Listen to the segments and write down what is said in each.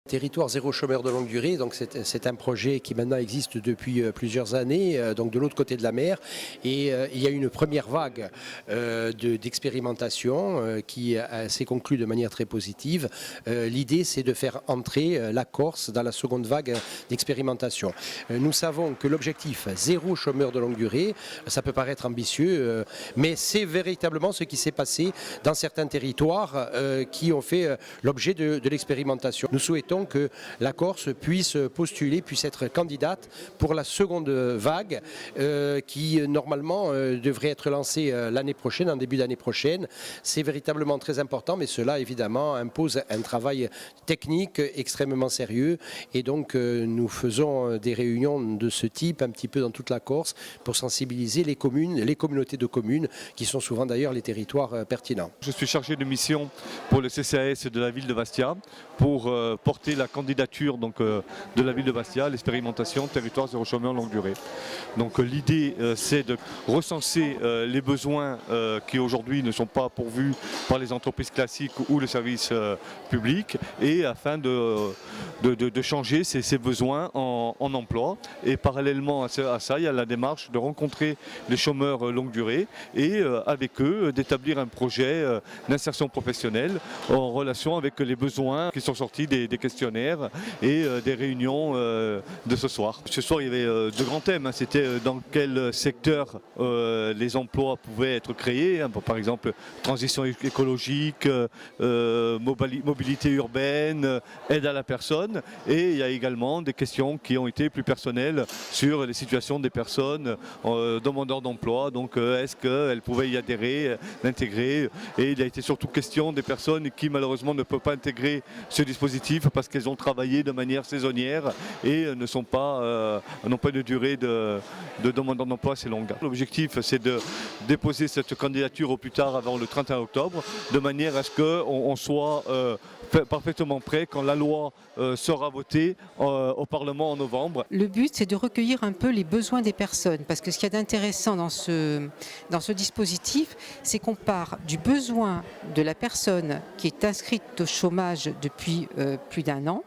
Territoire zéro chômeur de longue durée, donc c'est un projet qui maintenant existe depuis plusieurs années, donc de l'autre côté de la mer. Et il y a une première vague d'expérimentation qui s'est conclue de manière très positive. L'idée, c'est de faire entrer la Corse dans la seconde vague d'expérimentation. Nous savons que l'objectif zéro chômeur de longue durée, ça peut paraître ambitieux, mais c'est véritablement ce qui s'est passé dans certains territoires qui ont fait l'objet de l'expérimentation. Nous souhaitons que la Corse puisse postuler, puisse être candidate pour la seconde vague qui normalement devrait être lancée l'année prochaine, en début d'année prochaine. C'est véritablement très important, mais cela évidemment impose un travail technique extrêmement sérieux et donc nous faisons des réunions de ce type un petit peu dans toute la Corse pour sensibiliser les communes, les communautés de communes qui sont souvent d'ailleurs les territoires pertinents. Je suis chargé de mission pour le CCAS de la ville de Bastia pour porter la candidature de la ville de Bastia à l'expérimentation territoire zéro chômeur longue durée. Donc l'idée c'est de recenser les besoins qui aujourd'hui ne sont pas pourvus par les entreprises classiques ou le service public et afin de changer ces besoins en emploi. Et parallèlement à ça, il y a la démarche de rencontrer les chômeurs longue durée et avec eux d'établir un projet d'insertion professionnelle en relation avec les besoins qui sont sortis des questionnaires et des réunions de ce soir. Ce soir, il y avait deux grands thèmes. C'était dans quel secteur les emplois pouvaient être créés. Par exemple, transition écologique, mobilité urbaine, aide à la personne. Et il y a également des questions qui ont été plus personnelles sur les situations des personnes demandeurs d'emploi. Donc, est-ce qu'elles pouvaient y adhérer, l'intégrer? Et il a été surtout question des personnes qui malheureusement ne peuvent pas intégrer ce dispositif parce qu'elles ont travaillé de manière saisonnière et n'ont pas une durée de demandeur d'emploi assez longue. L'objectif, c'est de déposer cette candidature au plus tard avant le 31 octobre, de manière à ce qu'on soit parfaitement prêt quand la loi sera votée au Parlement en novembre. Le but, c'est de recueillir un peu les besoins des personnes, parce que ce qu'il y a d'intéressant dans ce dispositif, c'est qu'on part du besoin de la personne qui est inscrite au chômage depuis plus d'un an,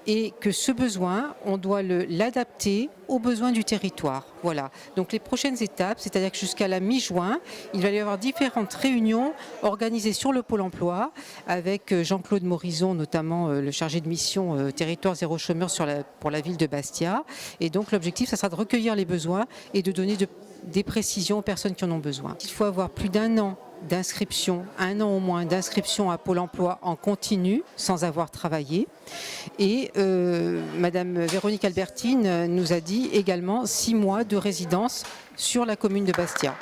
et que ce besoin, on doit l'adapter aux besoins du territoire. Voilà. Donc les prochaines étapes, c'est-à-dire que jusqu'à la mi-juin, il va y avoir différentes réunions organisées sur le Pôle emploi avec Jean-Claude Morison, notamment le chargé de mission territoire zéro chômeur pour la ville de Bastia. Et donc l'objectif, ça sera de recueillir les besoins et de donner des précisions aux personnes qui en ont besoin. Il faut avoir plus d'un an d'inscription, un an au moins d'inscription à Pôle emploi en continu sans avoir travaillé. Et Madame Véronique Albertine nous a dit également 6 mois de résidence sur la commune de Bastia.